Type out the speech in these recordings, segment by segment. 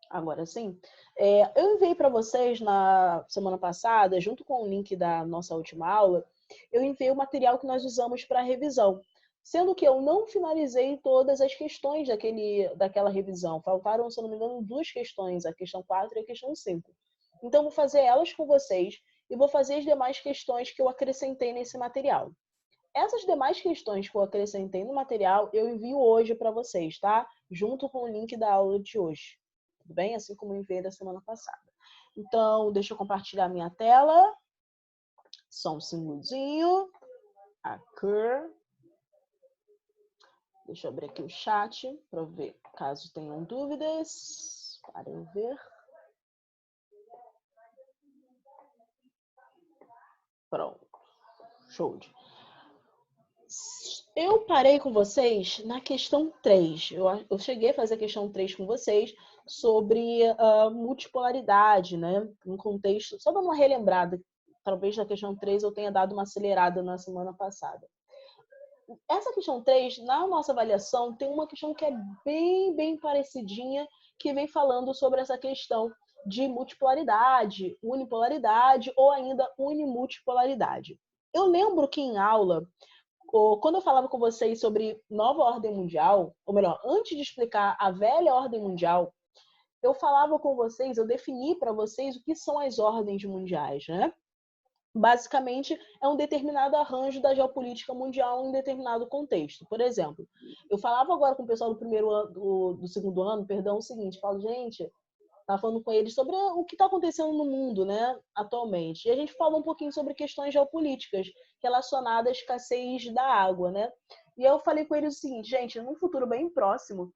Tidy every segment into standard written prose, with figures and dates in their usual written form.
Agora sim. Eu enviei para vocês na semana passada, junto com o link da nossa última aula, eu enviei o material que nós usamos para revisão. Sendo que eu não finalizei todas as questões daquela revisão. Faltaram, se eu não me engano, 2 questões, a questão 4 e a questão 5. Então, vou fazer elas com vocês e vou fazer as demais questões que eu acrescentei nesse material. Essas demais questões que eu acrescentei no material, eu envio hoje para vocês, tá? Junto com o link da aula de hoje. Tudo bem? Assim como eu enviei da semana passada. Então, deixa eu compartilhar minha tela. Só um segundinho. Aqui. Deixa eu abrir aqui o chat para ver caso tenham dúvidas. Para eu ver. Pronto. Show de. Eu parei com vocês na questão 3. Eu cheguei a fazer a questão 3 com vocês sobre multipolaridade, né? Um contexto, só dando uma relembrada, talvez na questão 3 eu tenha dado uma acelerada na semana passada. Essa questão 3, na nossa avaliação, tem uma questão que é bem parecidinha, que vem falando sobre essa questão de multipolaridade, unipolaridade ou ainda unimultipolaridade. Eu lembro que em aula, quando eu falava com vocês sobre nova ordem mundial, ou melhor, antes de explicar a velha ordem mundial, eu falava com vocês, eu defini para vocês o que são as ordens mundiais, né? Basicamente, é um determinado arranjo da geopolítica mundial em um determinado contexto. Por exemplo, eu falava agora com o pessoal do primeiro ano, do segundo ano, perdão, o seguinte, falo, gente, estava falando com eles sobre o que está acontecendo no mundo, né, atualmente. E a gente falou um pouquinho sobre questões geopolíticas relacionadas à escassez da água, né? E eu falei com eles o seguinte, gente, num futuro bem próximo,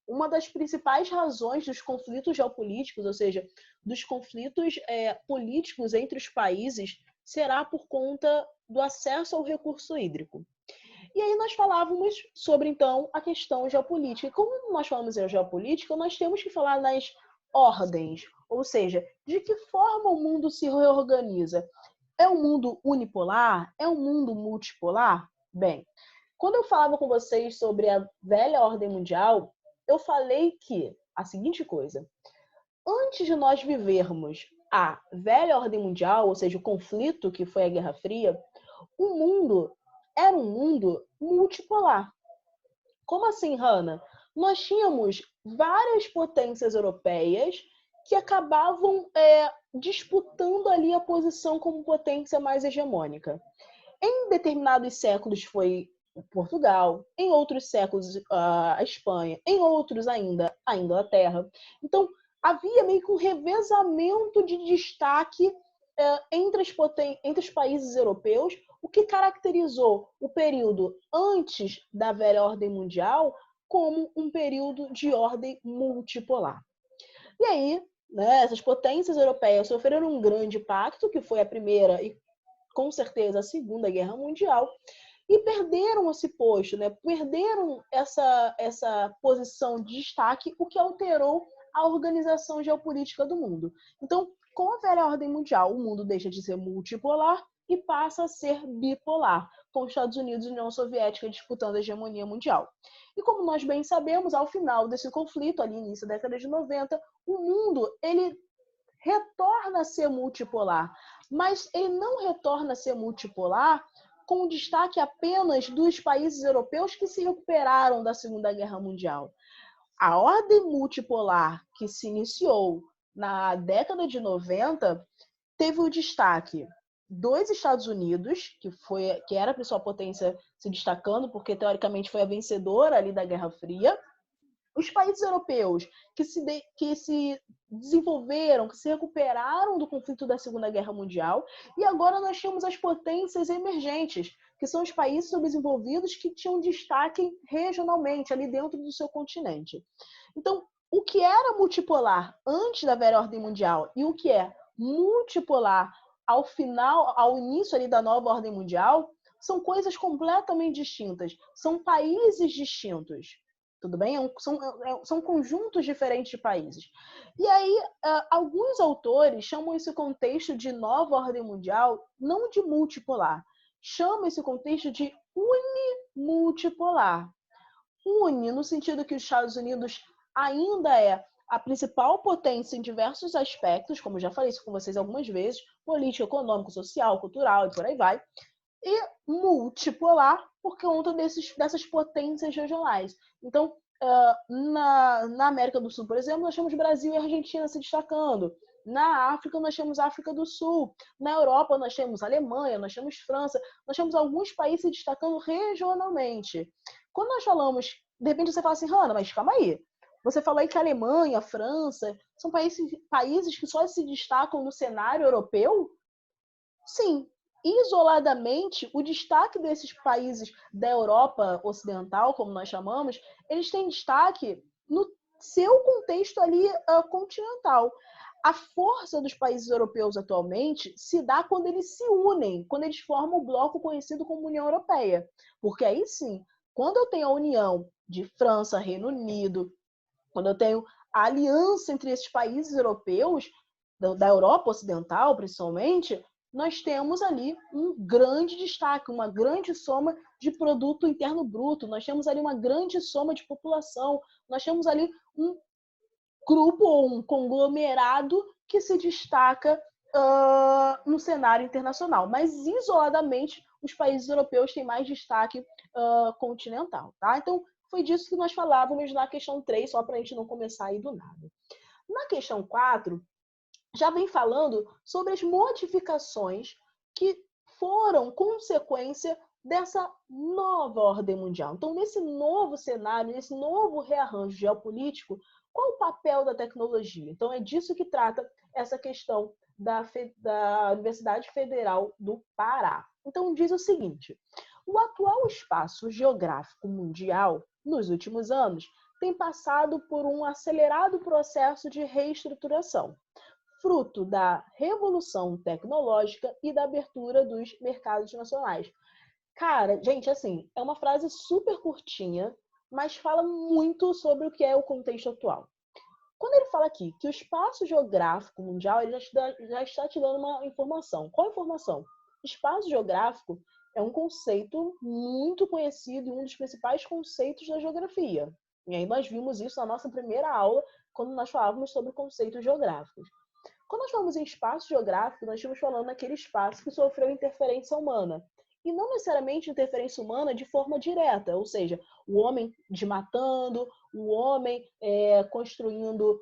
uma das principais razões dos conflitos geopolíticos, ou seja, dos conflitos políticos entre os países, será por conta do acesso ao recurso hídrico. E aí nós falávamos sobre, então, a questão geopolítica. E como nós falamos em geopolítica, nós temos que falar nas ordens, ou seja, de que forma o mundo se reorganiza. É um mundo unipolar? É um mundo multipolar? Bem, quando eu falava com vocês sobre a velha ordem mundial, eu falei que a seguinte coisa: antes de nós vivermos a velha ordem mundial, ou seja, o conflito que foi a Guerra Fria, o mundo era um mundo multipolar. Como assim, Hanna? Nós tínhamos várias potências europeias que acabavam disputando ali a posição como potência mais hegemônica. Em determinados séculos foi Portugal, em outros séculos a Espanha, em outros ainda a Inglaterra. Então, havia meio que um revezamento de destaque entre os países europeus, o que caracterizou o período antes da velha ordem mundial como um período de ordem multipolar. E aí, né, essas potências europeias sofreram um grande impacto, que foi a primeira e com certeza a Segunda Guerra Mundial, e perderam esse posto, né? Perderam essa posição de destaque, o que alterou a organização geopolítica do mundo. Então, com a velha ordem mundial, o mundo deixa de ser multipolar e passa a ser bipolar, com os Estados Unidos e a União Soviética disputando a hegemonia mundial. E como nós bem sabemos, ao final desse conflito, ali início da década de 90, o mundo ele retorna a ser multipolar, mas ele não retorna a ser multipolar com destaque apenas dos países europeus que se recuperaram da Segunda Guerra Mundial. A ordem multipolar que se iniciou na década de 90 teve o destaque dos Estados Unidos, que era a principal potência se destacando, porque teoricamente foi a vencedora ali da Guerra Fria, os países europeus que se desenvolveram, que se recuperaram do conflito da Segunda Guerra Mundial, e agora nós temos as potências emergentes, que são os países subdesenvolvidos que tinham destaque regionalmente, ali dentro do seu continente. Então, o que era multipolar antes da velha ordem mundial e o que é multipolar ao início ali da nova ordem mundial, são coisas completamente distintas, são países distintos. Tudo bem? São conjuntos diferentes de países. E aí, alguns autores chamam esse contexto de nova ordem mundial não de multipolar, chamam esse contexto de unimultipolar. Une, no sentido que os Estados Unidos ainda é a principal potência em diversos aspectos, como já falei isso com vocês algumas vezes, político, econômico, social, cultural e por aí vai, e multipolar por conta dessas potências regionais. Então, na América do Sul, por exemplo, nós temos Brasil e Argentina se destacando. Na África, nós temos África do Sul. Na Europa, nós temos Alemanha, nós temos França, nós temos alguns países se destacando regionalmente. Quando nós falamos, de repente você fala assim, Hanna, mas calma aí. Você falou aí que a Alemanha, a França, são países que só se destacam no cenário europeu? Sim, isoladamente, o destaque desses países da Europa Ocidental, como nós chamamos, eles têm destaque no seu contexto ali continental. A força dos países europeus atualmente se dá quando eles se unem, quando eles formam o bloco conhecido como União Europeia. Porque aí sim, quando eu tenho a união de França, Reino Unido, quando eu tenho a aliança entre esses países europeus, da Europa Ocidental, principalmente, nós temos ali um grande destaque, uma grande soma de produto interno bruto, nós temos ali uma grande soma de população, nós temos ali um grupo ou um conglomerado que se destaca no cenário internacional. Mas, isoladamente, os países europeus têm mais destaque continental. Tá? Então, foi disso que nós falávamos na questão 3, só para a gente não começar aí do nada. Na questão 4, já vem falando sobre as modificações que foram consequência dessa nova ordem mundial. Então, nesse novo cenário, nesse novo rearranjo geopolítico, qual o papel da tecnologia? Então, é disso que trata essa questão da Universidade Federal do Pará. Então, diz o seguinte: o atual espaço geográfico mundial, nos últimos anos, tem passado por um acelerado processo de reestruturação, fruto da revolução tecnológica e da abertura dos mercados nacionais. Cara, gente, assim, é uma frase super curtinha, mas fala muito sobre o que é o contexto atual. Quando ele fala aqui que o espaço geográfico mundial, ele já está te dando uma informação. Qual informação? Espaço geográfico é um conceito muito conhecido e um dos principais conceitos da geografia. E aí nós vimos isso na nossa primeira aula, quando nós falávamos sobre conceitos geográficos. Quando nós falamos em espaço geográfico, nós estamos falando naquele espaço que sofreu interferência humana. E não necessariamente interferência humana de forma direta, ou seja, o homem desmatando, o homem construindo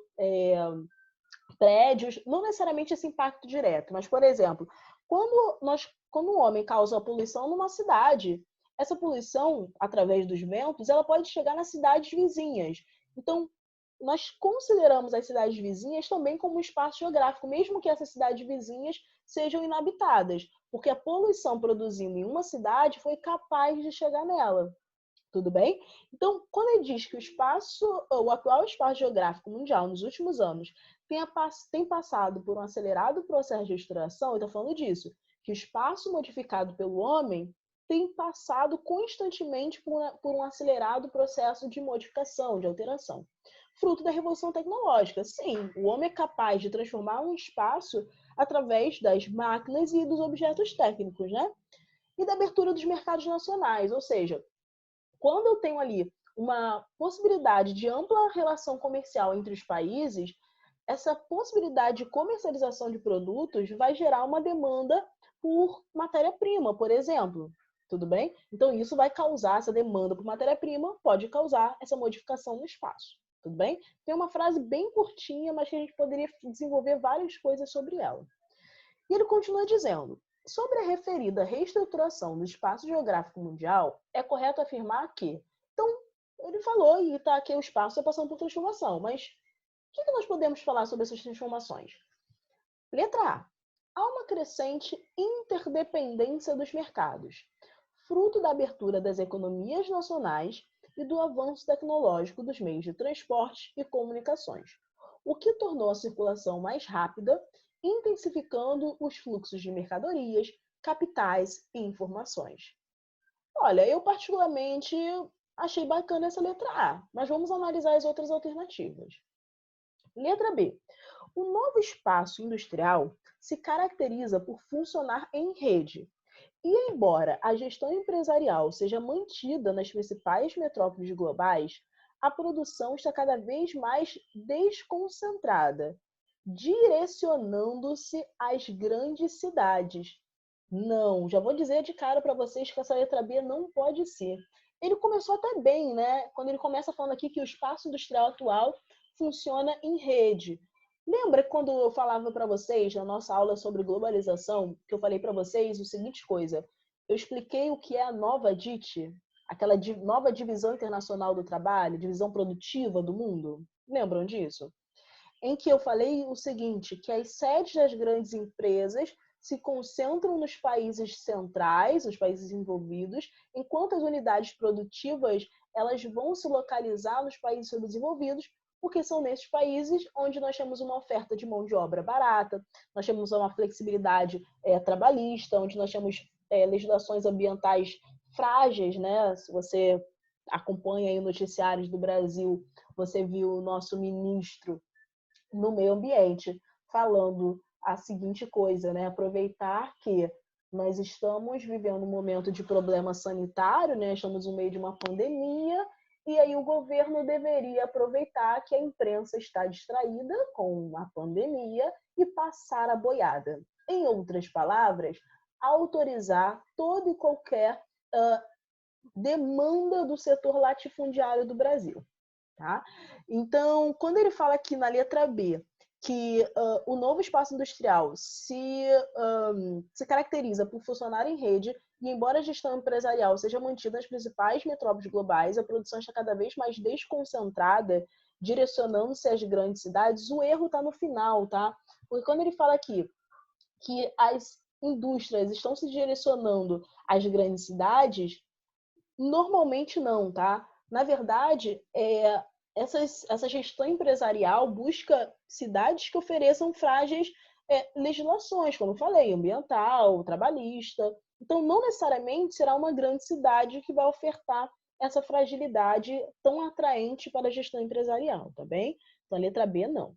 prédios, não necessariamente esse impacto direto. Mas, por exemplo, quando o homem causa poluição numa cidade, essa poluição, através dos ventos, ela pode chegar nas cidades vizinhas. Então, nós consideramos as cidades vizinhas também como um espaço geográfico, mesmo que essas cidades vizinhas sejam inabitadas, porque a poluição produzida em uma cidade foi capaz de chegar nela. Tudo bem? Então, quando ele diz que o atual espaço geográfico mundial nos últimos anos tem passado por um acelerado processo de estruturação, ele está falando disso, que o espaço modificado pelo homem tem passado constantemente por um acelerado processo de modificação, de alteração. Fruto da revolução tecnológica. Sim, o homem é capaz de transformar um espaço através das máquinas e dos objetos técnicos, né? E da abertura dos mercados nacionais, ou seja, quando eu tenho ali uma possibilidade de ampla relação comercial entre os países, essa possibilidade de comercialização de produtos vai gerar uma demanda por matéria-prima, por exemplo. Tudo bem? Então, isso vai causar, essa demanda por matéria-prima pode causar essa modificação no espaço. Tudo bem? Tem uma frase bem curtinha, mas que a gente poderia desenvolver várias coisas sobre ela. E ele continua dizendo: sobre a referida reestruturação do espaço geográfico mundial, é correto afirmar que... Então, ele falou e está aqui o espaço está passando por transformação, mas o que nós podemos falar sobre essas transformações? Letra A. Há uma crescente interdependência dos mercados, fruto da abertura das economias nacionais e do avanço tecnológico dos meios de transporte e comunicações, o que tornou a circulação mais rápida, intensificando os fluxos de mercadorias, capitais e informações. Olha, eu particularmente achei bacana essa letra A, mas vamos analisar as outras alternativas. Letra B. O novo espaço industrial se caracteriza por funcionar em rede. E embora a gestão empresarial seja mantida nas principais metrópoles globais, a produção está cada vez mais desconcentrada, direcionando-se às grandes cidades. Não, já vou dizer de cara para vocês que essa letra B não pode ser. Ele começou até bem, né? Quando ele começa falando aqui que o espaço industrial atual funciona em rede. Lembra quando eu falava para vocês na nossa aula sobre globalização, que eu falei para vocês o seguinte coisa? Eu expliquei o que é a nova DIT, aquela nova divisão internacional do trabalho, divisão produtiva do mundo. Lembram disso? Em que eu falei o seguinte, que as sedes das grandes empresas se concentram nos países centrais, os países envolvidos, enquanto as unidades produtivas elas vão se localizar nos países subdesenvolvidos, porque são nesses países onde nós temos uma oferta de mão de obra barata, nós temos uma flexibilidade trabalhista, onde nós temos legislações ambientais frágeis, né? Se você acompanha aí noticiários do Brasil, você viu o nosso ministro no meio ambiente falando a seguinte coisa, né? Aproveitar que nós estamos vivendo um momento de problema sanitário, né? Estamos no meio de uma pandemia, e aí o governo deveria aproveitar que a imprensa está distraída com a pandemia e passar a boiada. Em outras palavras, autorizar toda e qualquer demanda do setor latifundiário do Brasil. Tá? Então, quando ele fala aqui na letra B que o novo espaço industrial se caracteriza por funcionar em rede e, embora a gestão empresarial seja mantida nas principais metrópoles globais, a produção está cada vez mais desconcentrada, direcionando-se às grandes cidades, o erro está no final, tá? Porque quando ele fala aqui que as indústrias estão se direcionando às grandes cidades, normalmente não, tá? Na verdade, essa gestão empresarial busca cidades que ofereçam frágeis legislações, como eu falei, ambiental, trabalhista. Então, não necessariamente será uma grande cidade que vai ofertar essa fragilidade tão atraente para a gestão empresarial, tá bem? Então, letra B, não.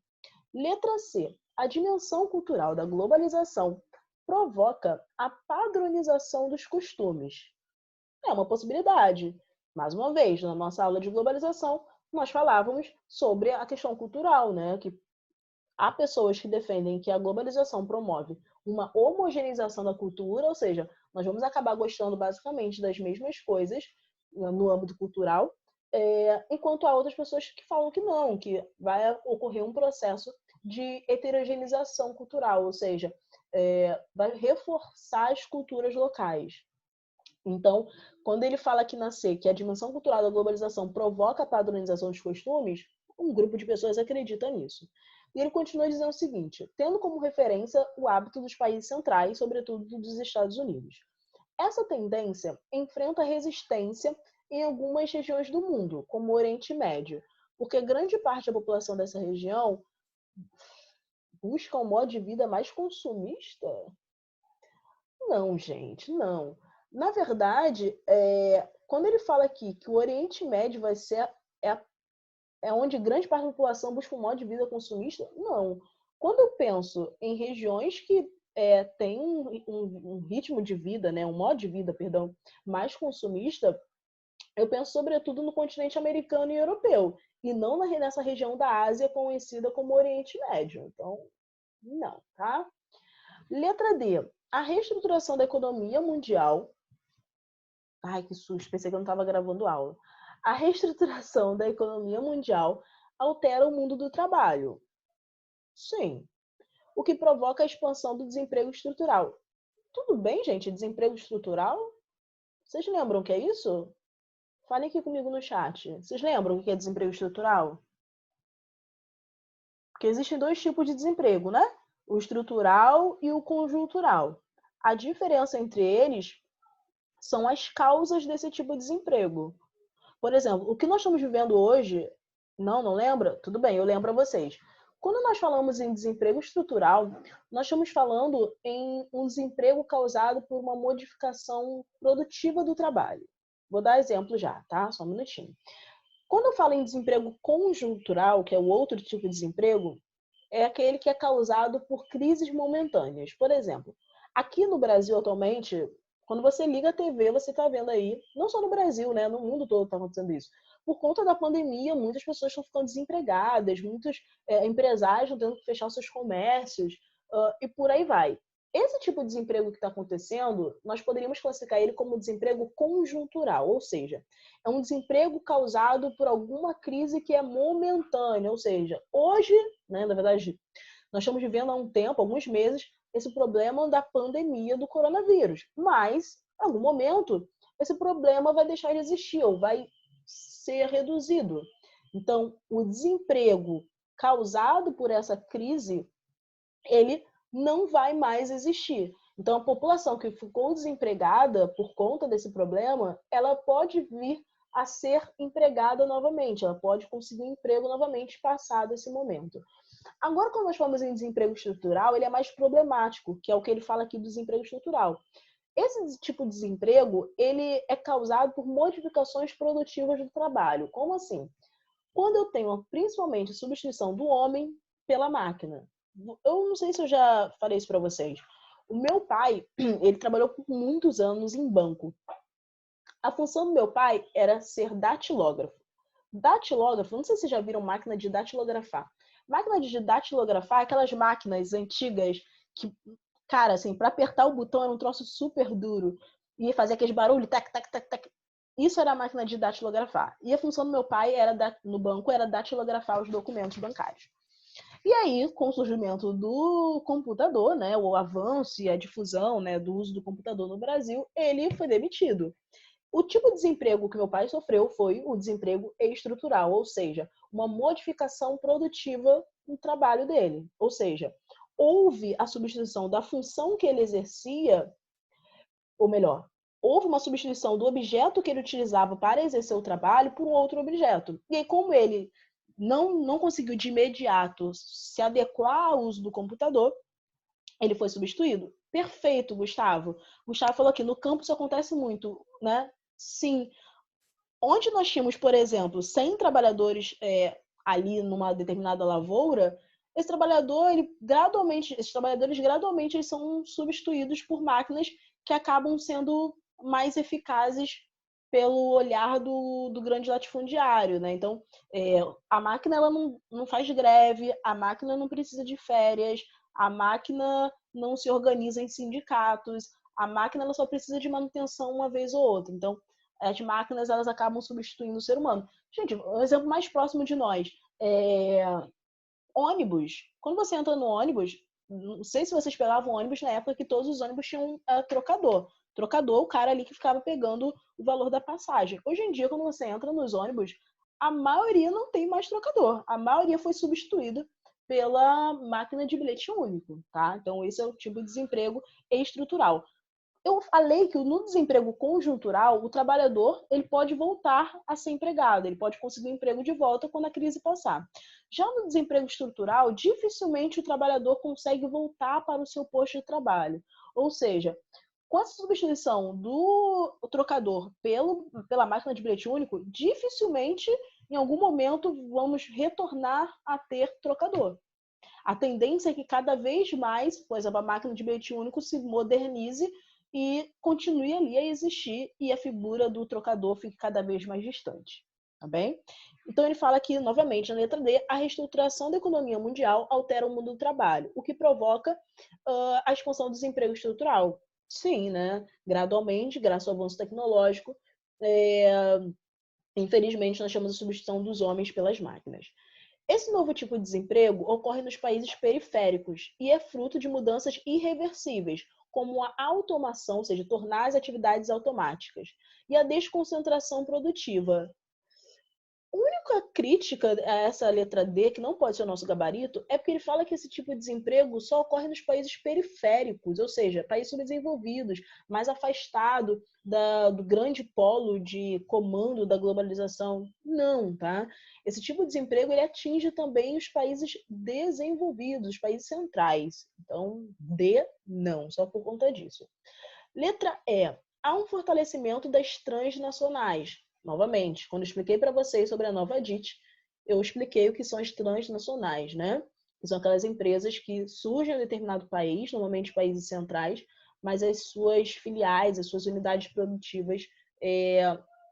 Letra C. A dimensão cultural da globalização provoca a padronização dos costumes. É uma possibilidade. Mais uma vez, na nossa aula de globalização, nós falávamos sobre a questão cultural, né? Que há pessoas que defendem que a globalização promove uma homogeneização da cultura, ou seja, nós vamos acabar gostando basicamente das mesmas coisas no âmbito cultural, enquanto há outras pessoas que falam que não, que vai ocorrer um processo de heterogeneização cultural, ou seja, vai reforçar as culturas locais. Então, quando ele fala aqui na C que a dimensão cultural da globalização provoca a padronização dos costumes, um grupo de pessoas acredita nisso. E ele continua dizendo o seguinte, tendo como referência o hábito dos países centrais, sobretudo dos Estados Unidos. Essa tendência enfrenta resistência em algumas regiões do mundo, como o Oriente Médio, porque grande parte da população dessa região busca um modo de vida mais consumista? Não, gente, não. Na verdade, quando ele fala aqui que o Oriente Médio vai ser onde grande parte da população busca um modo de vida consumista, não. Quando eu penso em regiões que têm um ritmo de vida, né, um modo de vida, perdão, mais consumista, eu penso sobretudo no continente americano e europeu, e não nessa região da Ásia conhecida como Oriente Médio. Então, não, tá? Letra D. A reestruturação da economia mundial. Ai, que susto, pensei que eu não estava gravando aula. A reestruturação da economia mundial altera o mundo do trabalho. Sim. O que provoca a expansão do desemprego estrutural. Tudo bem, gente? Desemprego estrutural? Vocês lembram o que é isso? Falem aqui comigo no chat. Vocês lembram o que é desemprego estrutural? Porque existem dois tipos de desemprego, né? O estrutural e o conjuntural. A diferença entre eles são as causas desse tipo de desemprego. Por exemplo, o que nós estamos vivendo hoje, não lembra? Tudo bem, eu lembro a vocês. Quando nós falamos em desemprego estrutural, nós estamos falando em um desemprego causado por uma modificação produtiva do trabalho. Vou dar exemplo já, tá? Só um minutinho. Quando eu falo em desemprego conjuntural, que é o outro tipo de desemprego, é aquele que é causado por crises momentâneas. Por exemplo, aqui no Brasil atualmente, Quando você liga a TV, você está vendo aí, não só no Brasil, né? No mundo todo está acontecendo isso. Por conta da pandemia, muitas pessoas estão ficando desempregadas, muitos empresários estão tendo que fechar seus comércios, e por aí vai. Esse tipo de desemprego que está acontecendo, nós poderíamos classificar ele como desemprego conjuntural, ou seja, é um desemprego causado por alguma crise que é momentânea, ou seja, hoje, né, na verdade, nós estamos vivendo há um tempo, alguns meses, esse problema da pandemia do coronavírus. Mas, em algum momento, esse problema vai deixar de existir ou vai ser reduzido. Então, o desemprego causado por essa crise, ele não vai mais existir. Então, a população que ficou desempregada por conta desse problema, ela pode vir a ser empregada novamente, ela pode conseguir um emprego novamente passado esse momento. Agora, quando nós falamos em desemprego estrutural, ele é mais problemático, que é o que ele fala aqui do desemprego estrutural. Esse tipo de desemprego, ele é causado por modificações produtivas do trabalho. Como assim? Quando eu tenho, principalmente, a substituição do homem pela máquina. Eu não sei se eu já falei isso para vocês. O meu pai, ele trabalhou por muitos anos em banco. A função do meu pai era ser datilógrafo. Datilógrafo, não sei se vocês já viram máquina de datilografar. Máquina de datilografar é aquelas máquinas antigas que, cara, assim, para apertar o botão era um troço super duro e fazer aqueles barulhos, tac, tac, tac, tac. Isso era a máquina de datilografar. E a função do meu pai no banco era datilografar os documentos bancários. E aí, com o surgimento do computador, né, o avanço e a difusão, né, do uso do computador no Brasil, ele foi demitido. O tipo de desemprego que meu pai sofreu foi o desemprego estrutural, ou seja, uma modificação produtiva no trabalho dele. Ou seja, houve a substituição da função que ele exercia, ou melhor, houve uma substituição do objeto que ele utilizava para exercer o trabalho por um outro objeto. E aí, como ele não conseguiu de imediato se adequar ao uso do computador, ele foi substituído. Perfeito, Gustavo. Gustavo falou aqui, no campo isso acontece muito, né? Sim. Onde nós tínhamos, por exemplo, 100 trabalhadores ali numa determinada lavoura, esses trabalhadores gradualmente eles são substituídos por máquinas que acabam sendo mais eficazes pelo olhar do grande latifundiário, né? Então, a máquina ela não faz greve, a máquina não precisa de férias, a máquina não se organiza em sindicatos, a máquina ela só precisa de manutenção uma vez ou outra. Então, as máquinas elas acabam substituindo o ser humano. Gente, um exemplo mais próximo de nós é ônibus. Quando você entra no ônibus, não sei se vocês pegavam ônibus na época que todos os ônibus tinham trocador. Trocador, o cara ali que ficava pegando o valor da passagem. Hoje em dia, quando você entra nos ônibus, a maioria não tem mais trocador. A maioria foi substituída pela máquina de bilhete único, tá? Então, esse é o tipo de desemprego estrutural. Eu falei que no desemprego conjuntural, o trabalhador ele pode voltar a ser empregado, ele pode conseguir um emprego de volta quando a crise passar. Já no desemprego estrutural, dificilmente o trabalhador consegue voltar para o seu posto de trabalho. Ou seja, com essa substituição do trocador pela máquina de bilhete único, dificilmente em algum momento vamos retornar a ter trocador. A tendência é que cada vez mais, por exemplo, a máquina de bilhete único se modernize e continue ali a existir e a figura do trocador fique cada vez mais distante, tá bem? Então ele fala aqui, novamente, na letra D, a reestruturação da economia mundial altera o mundo do trabalho, o que provoca a expansão do desemprego estrutural. Sim, né? Gradualmente, graças ao avanço tecnológico, infelizmente nós temos a substituição dos homens pelas máquinas. Esse novo tipo de desemprego ocorre nos países periféricos e é fruto de mudanças irreversíveis, como a automação, ou seja, tornar as atividades automáticas, e a desconcentração produtiva. A única crítica a essa letra D, que não pode ser o nosso gabarito, é porque ele fala que esse tipo de desemprego só ocorre nos países periféricos, ou seja, países subdesenvolvidos, mais afastado do grande polo de comando da globalização. Não, tá? Esse tipo de desemprego ele atinge também os países desenvolvidos, os países centrais. Então, D, não, só por conta disso. Letra E. Há um fortalecimento das transnacionais. Novamente, quando eu expliquei para vocês sobre a Nova DIT, eu expliquei o que são as transnacionais, né? Que são aquelas empresas que surgem em um determinado país, normalmente países centrais, mas as suas filiais, as suas unidades produtivas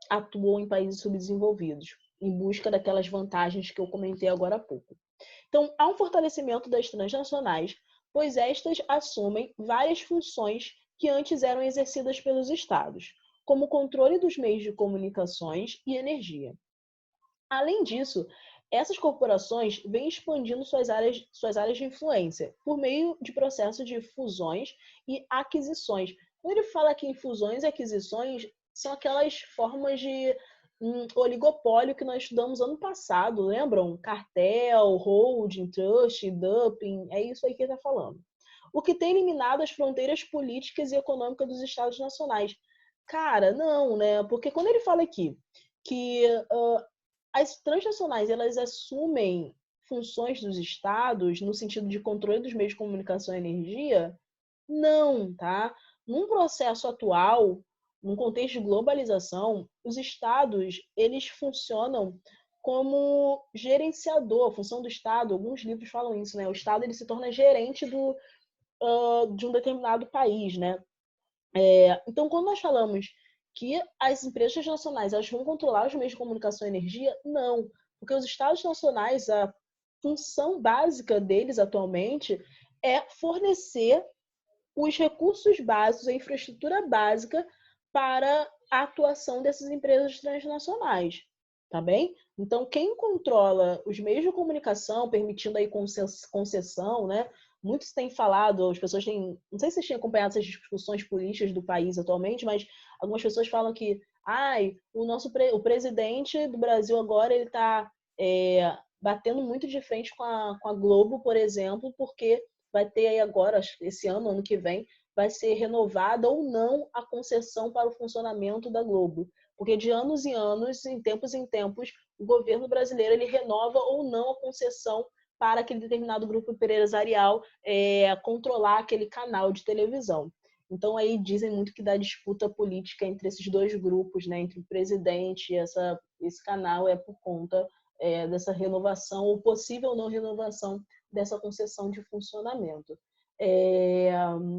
atuam em países subdesenvolvidos, em busca daquelas vantagens que eu comentei agora há pouco. Então, há um fortalecimento das transnacionais, pois estas assumem várias funções que antes eram exercidas pelos estados, como o controle dos meios de comunicações e energia. Além disso, essas corporações vêm expandindo suas áreas de influência por meio de processos de fusões e aquisições. Quando ele fala aqui em fusões e aquisições, são aquelas formas de oligopólio que nós estudamos ano passado, lembram? Cartel, holding, trust, dumping, é isso aí que ele está falando. O que tem eliminado as fronteiras políticas e econômicas dos estados nacionais. Cara, não, né? Porque quando ele fala aqui que as transnacionais, elas assumem funções dos estados no sentido de controle dos meios de comunicação e energia? Não, tá? Num processo atual, num contexto de globalização, os estados, eles funcionam como gerenciador, a função do estado, alguns livros falam isso, né? O estado ele se torna gerente de um determinado país, né? Então, quando nós falamos que as empresas transnacionais elas vão controlar os meios de comunicação e energia, não. Porque os estados nacionais, a função básica deles atualmente é fornecer os recursos básicos, a infraestrutura básica para a atuação dessas empresas transnacionais, tá bem? Então, quem controla os meios de comunicação, permitindo aí concessão, né? Muitos têm falado, as pessoas têm, não sei se vocês têm acompanhado essas discussões políticas do país atualmente, mas algumas pessoas falam que, o presidente do Brasil agora ele está batendo muito de frente com a Globo, por exemplo, porque vai ter aí agora, esse ano que vem, vai ser renovada ou não a concessão para o funcionamento da Globo. Porque de anos em anos, em tempos, o governo brasileiro ele renova ou não a concessão para aquele determinado grupo empresarial controlar aquele canal de televisão. Então aí dizem muito que dá disputa política entre esses dois grupos, né, entre o presidente e esse canal por conta dessa renovação ou possível não renovação dessa concessão de funcionamento.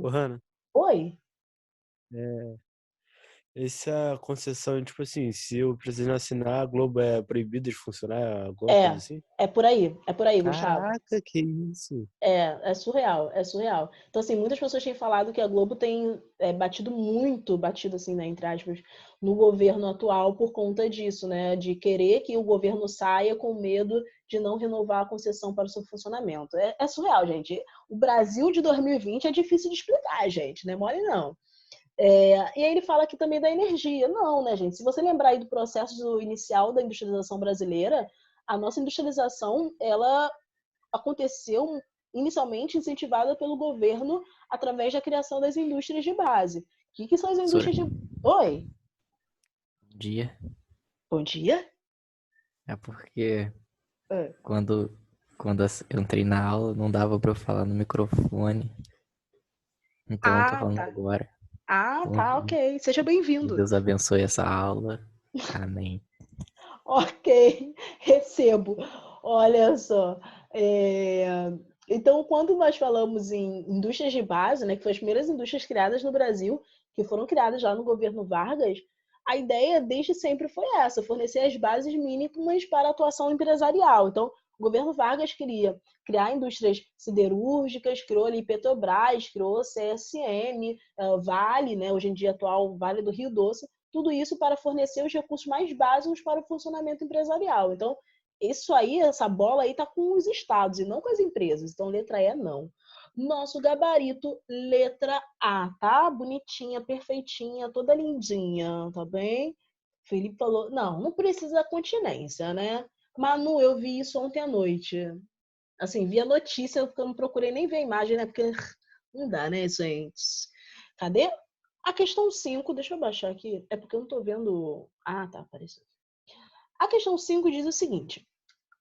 Ô, Hanna, Oi? é, essa concessão, tipo assim, se o presidente não assinar, a Globo é proibida de funcionar, alguma coisa É, assim? é por aí, Gustavo. Caraca, que isso? É surreal, é surreal. Então, assim, muitas pessoas têm falado que a Globo tem batido assim, né, entre aspas, no governo atual por conta disso, né, de querer que o governo saia com medo de não renovar a concessão para o seu funcionamento. É surreal, gente. O Brasil de 2020 é difícil de explicar, gente, não é mole não. E aí ele fala aqui também da energia. Não, né, gente? Se você lembrar aí do processo inicial da industrialização brasileira, a nossa industrialização, ela aconteceu inicialmente incentivada pelo governo através da criação das indústrias de base. O que são as Professora, indústrias de... Oi, bom dia. bom dia. É porque É. eu entrei na aula não dava pra eu falar no microfone. Então eu tô Ah, falando tá. agora. Ah, Então, tá, ok. Seja que bem-vindo. Deus abençoe essa aula. Amém. Ok, recebo. Olha só. Então, quando nós falamos em indústrias de base, né, que foram as primeiras indústrias criadas no Brasil, que foram criadas lá no governo Vargas, a ideia desde sempre foi essa, fornecer as bases mínimas para a atuação empresarial. Então, o governo Vargas queria criar indústrias siderúrgicas, criou ali Petrobras, criou CSN, Vale, né, hoje em dia atual Vale do Rio Doce, tudo isso para fornecer os recursos mais básicos para o funcionamento empresarial. Então, isso aí, essa bola aí está com os estados e não com as empresas. Então, letra E, não. Nosso gabarito, letra A, tá? Bonitinha, perfeitinha, toda lindinha, tá bem? Felipe falou, não precisa da continência, né? Manu, eu vi isso ontem à noite. Assim, vi a notícia, eu não procurei nem ver a imagem, né? Porque não dá, né, gente? Cadê? A questão 5, deixa eu baixar aqui, é porque eu não tô vendo. Ah, tá, apareceu. A questão 5 diz o seguinte: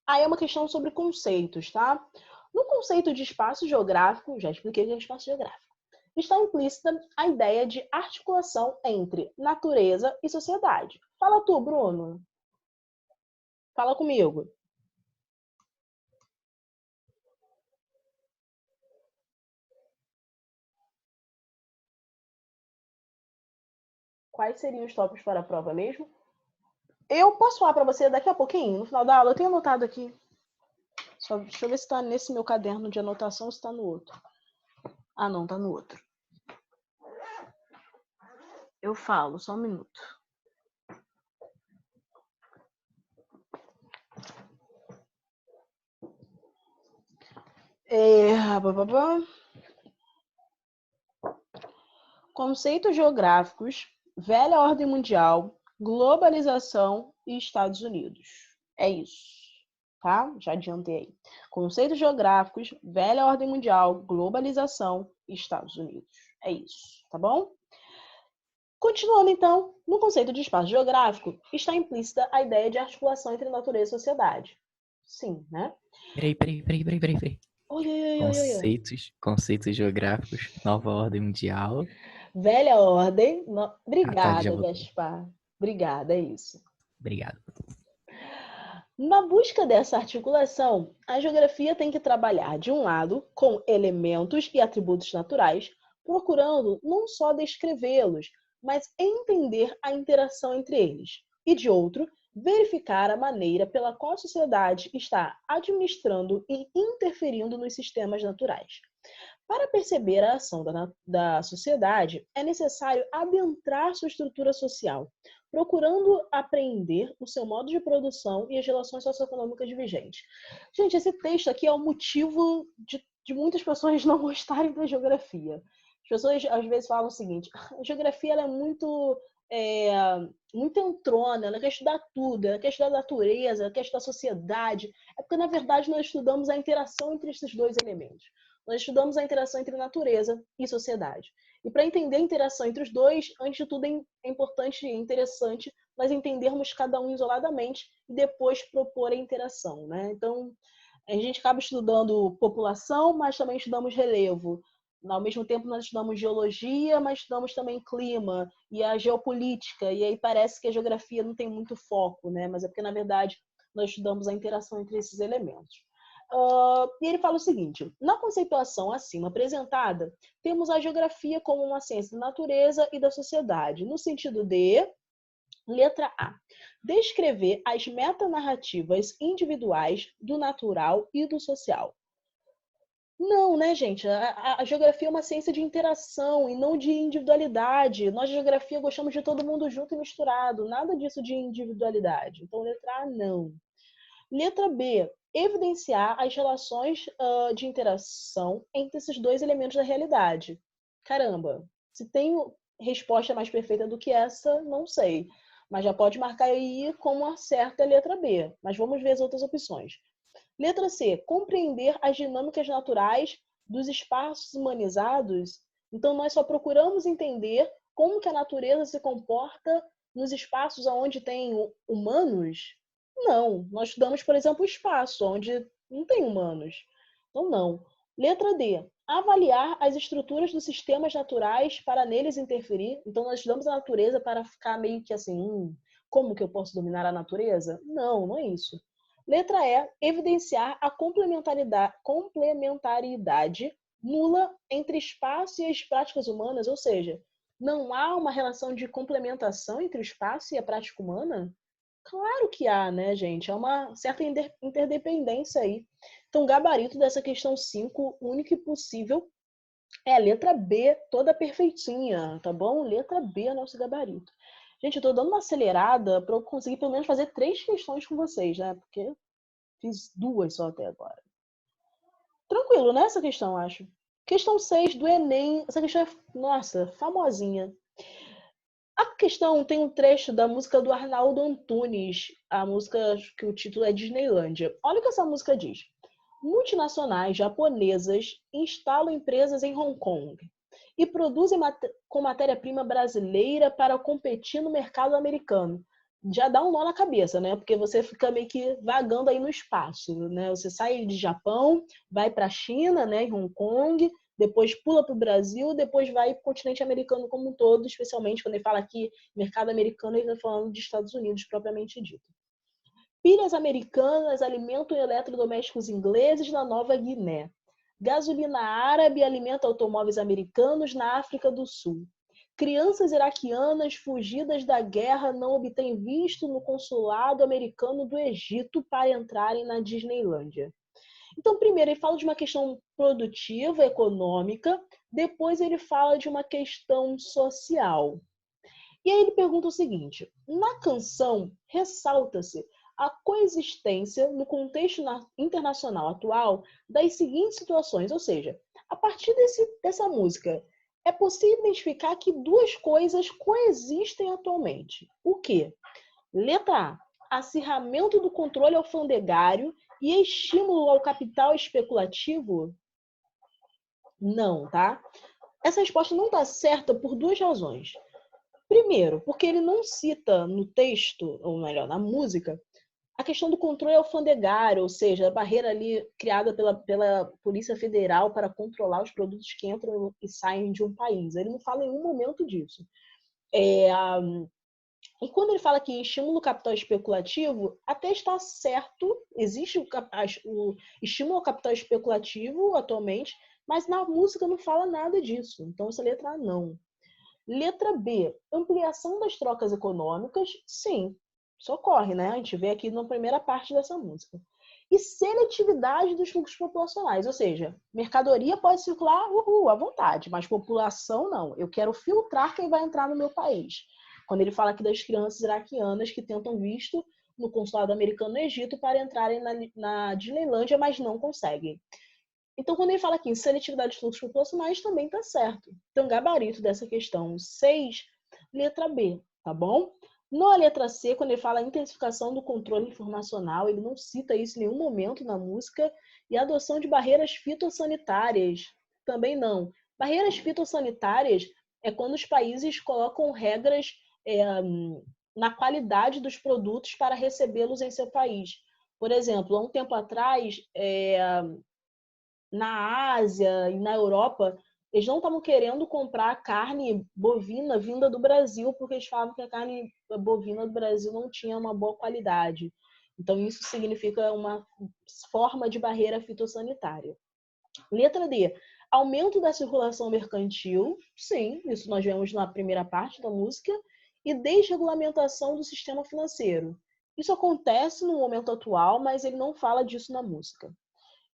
aí é uma questão sobre conceitos, tá? No conceito de espaço geográfico, já expliquei o que é espaço geográfico, está implícita a ideia de articulação entre natureza e sociedade. Fala tu, Bruno. Fala comigo. quais seriam os tópicos para a prova mesmo? Eu posso falar para você daqui a pouquinho, no final da aula. Eu tenho anotado aqui. Deixa eu ver se está nesse meu caderno de anotação ou se está no outro. Ah, não, está no outro. Eu falo, só um minuto. Conceitos geográficos, velha ordem mundial, globalização e Estados Unidos. É isso, tá? Já adiantei aí. Conceitos geográficos, velha ordem mundial, globalização e Estados Unidos. É isso, tá bom? Continuando, então, no conceito de espaço geográfico, está implícita a ideia de articulação entre natureza e sociedade. Sim, né? Peraí. Conceitos geográficos, nova ordem mundial. Velha ordem. Tá, Obrigada, já voltou. Gaspar. Obrigada, é isso. Obrigado. Na busca dessa articulação, a geografia tem que trabalhar, de um lado, com elementos e atributos naturais, procurando não só descrevê-los, mas entender a interação entre eles, e de outro, verificar a maneira pela qual a sociedade está administrando e interferindo nos sistemas naturais. Para perceber a ação da sociedade, é necessário adentrar sua estrutura social, procurando apreender o seu modo de produção e as relações socioeconômicas vigentes. Gente, esse texto aqui é o motivo de muitas pessoas não gostarem da geografia. As pessoas, às vezes, falam o seguinte, a geografia ela é muito entrona, ela quer estudar tudo, ela quer estudar a natureza, ela quer estudar a sociedade. É porque, na verdade, nós estudamos a interação entre esses dois elementos. Nós estudamos a interação entre natureza e sociedade. E para entender a interação entre os dois, antes de tudo é importante e interessante nós entendermos cada um isoladamente e depois propor a interação, né? Então, a gente acaba estudando população, mas também estudamos relevo. Ao mesmo tempo, nós estudamos geologia, mas estudamos também clima e a geopolítica. E aí parece que a geografia não tem muito foco, né? Mas é porque, na verdade, nós estudamos a interação entre esses elementos. E ele fala o seguinte, na conceituação acima apresentada, temos a geografia como uma ciência da natureza e da sociedade, no sentido de, letra A, descrever as metanarrativas individuais do natural e do social. Não, né, gente? A geografia é uma ciência de interação e não de individualidade. Nós, de geografia, gostamos de todo mundo junto e misturado. Nada disso de individualidade. Então, letra A, não. Letra B, evidenciar as relações de interação entre esses dois elementos da realidade. Caramba, se tem resposta mais perfeita do que essa, não sei. Mas já pode marcar aí como a certa letra B. Mas vamos ver as outras opções. Letra C, compreender as dinâmicas naturais dos espaços humanizados. Então, nós só procuramos entender como que a natureza se comporta nos espaços onde tem humanos. Não, nós estudamos, por exemplo, o espaço, onde não tem humanos. Então, não. Letra D. Avaliar as estruturas dos sistemas naturais para neles interferir. Então, nós estudamos a natureza para ficar meio que assim, como que eu posso dominar a natureza? Não, não é isso. Letra E. Evidenciar a complementaridade nula entre espaço e as práticas humanas, ou seja, não há uma relação de complementação entre o espaço e a prática humana? Claro que há, né, gente? É uma certa interdependência aí. Então, o gabarito dessa questão 5, único e possível, é a letra B, toda perfeitinha, tá bom? Letra B é nosso gabarito. Gente, eu tô dando uma acelerada para eu conseguir pelo menos fazer 3 questões com vocês, né? Porque fiz 2 só até agora. Tranquilo, né, essa questão, acho. Questão 6 do Enem. Essa questão é, nossa, famosinha. A questão tem um trecho da música do Arnaldo Antunes, a música que o título é Disneylândia. Olha o que essa música diz. Multinacionais japonesas instalam empresas em Hong Kong e produzem com matéria-prima brasileira para competir no mercado americano. Já dá um nó na cabeça, né? Porque você fica meio que vagando aí no espaço, né? Você sai de Japão, vai para a China, né, em Hong Kong, depois pula para o Brasil, depois vai para o continente americano como um todo, especialmente quando ele fala aqui mercado americano, ele está falando de Estados Unidos propriamente dito. Pilhas americanas alimentam eletrodomésticos ingleses na Nova Guiné. Gasolina árabe alimenta automóveis americanos na África do Sul. Crianças iraquianas fugidas da guerra não obtêm visto no consulado americano do Egito para entrarem na Disneylândia. Então, primeiro, ele fala de uma questão produtiva, econômica, depois ele fala de uma questão social. E aí ele pergunta o seguinte: na canção, ressalta-se a coexistência, no contexto internacional atual, das seguintes situações, ou seja, a partir dessa música, é possível identificar que duas coisas coexistem atualmente. O quê? Letra A, acirramento do controle alfandegário e estímulo ao capital especulativo? Não, tá? Essa resposta não está certa por duas razões. Primeiro, porque ele não cita no texto, ou melhor, na música, a questão do controle alfandegário, ou seja, a barreira ali criada pela Polícia Federal para controlar os produtos que entram e saem de um país. Ele não fala em nenhum momento disso. E quando ele fala que estímulo capital especulativo, até está certo, existe o estímulo ao capital especulativo atualmente, mas na música não fala nada disso. Então, essa letra A não. Letra B, ampliação das trocas econômicas, sim, isso ocorre, né? A gente vê aqui na primeira parte dessa música. E seletividade dos fluxos populacionais, ou seja, mercadoria pode circular à vontade, mas população não. Eu quero filtrar quem vai entrar no meu país. Quando ele fala aqui das crianças iraquianas que tentam visto no consulado americano no Egito para entrarem na Disneylândia, mas não conseguem. Então, quando ele fala aqui em seletividade de fluxos populacionais, também está certo. Então, gabarito dessa questão 6, letra B, tá bom? Na letra C, quando ele fala intensificação do controle informacional, ele não cita isso em nenhum momento na música. E a adoção de barreiras fitossanitárias, também não. Barreiras fitossanitárias é quando os países colocam regras na qualidade dos produtos para recebê-los em seu país. Por exemplo, há um tempo atrás, na Ásia e na Europa, eles não estavam querendo comprar carne bovina vinda do Brasil, porque eles falavam que a carne bovina do Brasil não tinha uma boa qualidade. Então, isso significa uma forma de barreira fitossanitária. Letra D. Aumento da circulação mercantil. Sim, isso nós vemos na primeira parte da música. E desregulamentação do sistema financeiro. Isso acontece no momento atual, mas ele não fala disso na música.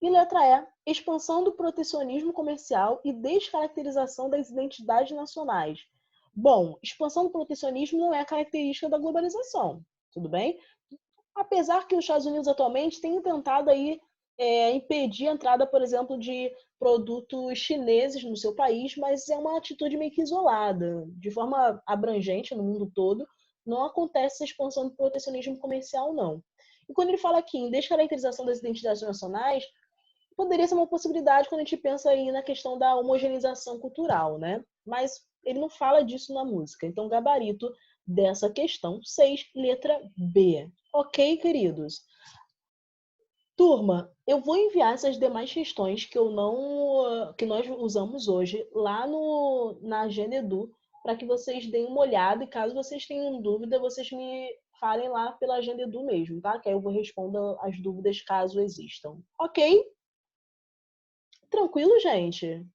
E letra E, expansão do protecionismo comercial e descaracterização das identidades nacionais. Bom, expansão do protecionismo não é característica da globalização, tudo bem? Apesar que os Estados Unidos atualmente têm tentado aí, impedir a entrada, por exemplo, de produtos chineses no seu país, mas é uma atitude meio que isolada. De forma abrangente no mundo todo, não acontece essa expansão do protecionismo comercial, não. E quando ele fala aqui em descaracterização das identidades nacionais, poderia ser uma possibilidade quando a gente pensa aí na questão da homogeneização cultural, né? Mas ele não fala disso na música. Então, gabarito dessa questão 6, letra B. Ok, queridos? Turma, eu vou enviar essas demais questões que nós usamos hoje lá na Agenda Edu, para que vocês deem uma olhada e caso vocês tenham dúvida, vocês me falem lá pela Agenda Edu mesmo, tá? Que aí eu vou responder as dúvidas caso existam. Ok? Tranquilo, gente?